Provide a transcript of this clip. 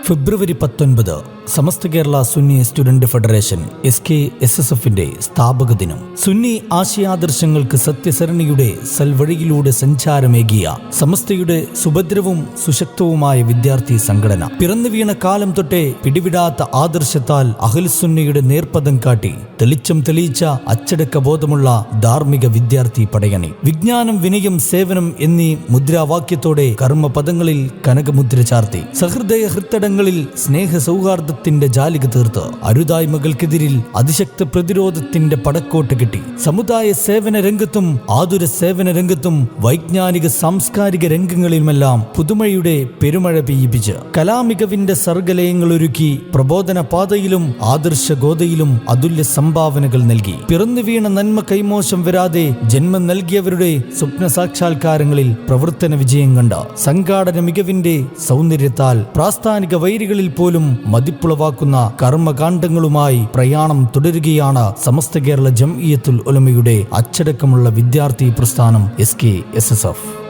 ഫെബ്രുവരി 19 Samastha Kerala Sunni student federation SKSSFന്റെ സ്ഥാപക ദിനം. സുന്നി ആശയാദർശങ്ങൾക്ക് സത്യസരണിയുടെ സൽവഴിയിലൂടെ സഞ്ചാരമേകിയ സമസ്തയുടെ സുഭദ്രവും സുശക്തവുമായ വിദ്യാർത്ഥി സംഘടന. പിറന്നു വീണ കാലം തൊട്ടേ പിടിവിടാത്ത ആദർശത്താൽ അഹ്ലുസുന്നയുടെ നേർപ്പദം കാട്ടി തെളിച്ചം തെളിയിച്ച അച്ചടക്ക ബോധമുള്ള ധാർമ്മിക വിദ്യാർത്ഥി പടയണി. വിജ്ഞാനം, വിനയം, സേവനം എന്നീ മുദ്രാവാക്യത്തോടെ കർമ്മപദങ്ങളിൽ കനകമുദ്ര ചാർത്തി സഹൃദയ ഹൃത്തടങ്ങളിൽ സ്നേഹ സൗഹാർദ്ദത്തിന്റെ ജാലിക തീർത്ത് അരുതായ്മകൾക്കെതിരിൽ അതിശക്ത പ്രതിരോധത്തിന്റെ പടക്കോട്ട് കെട്ടി സമുദായ സേവന രംഗത്തും ആതുര സേവന രംഗത്തും വൈജ്ഞാനിക സാംസ്കാരിക രംഗങ്ങളിലുമെല്ലാം പുതുമയുടെ പെരുമഴ പെയ്യിപ്പിച്ച് കലാമികവിന്റെ സർഗലയങ്ങൾ ഒരുക്കി പ്രബോധന പാതയിലും ആദർശ ഗോതയിലും അതുല്യ സംഭാവനകൾ നൽകി. പിറന്നു വീണ നന്മ കൈമോശം വരാതെ ജന്മം നൽകിയവരുടെ സ്വപ്ന സാക്ഷാത്കാരങ്ങളിൽ പ്രവർത്തന വിജയം കണ്ട സംഘാടന മികവിന്റെ സൗന്ദര്യത്താൽ പ്രാസ്ഥാനിക വൈരികളിൽ പോലും മതിപ്പുളവാക്കുന്ന കർമ്മകാണ്ഡങ്ങളുമായി പ്രയാണം തുടരുകയാണ് സമസ്ത കേരള ജംഇയ്യത്തുൽ ഉലമയുടെ അച്ചടക്കമുള്ള വിദ്യാർത്ഥി പ്രസ്ഥാനം SKSSF.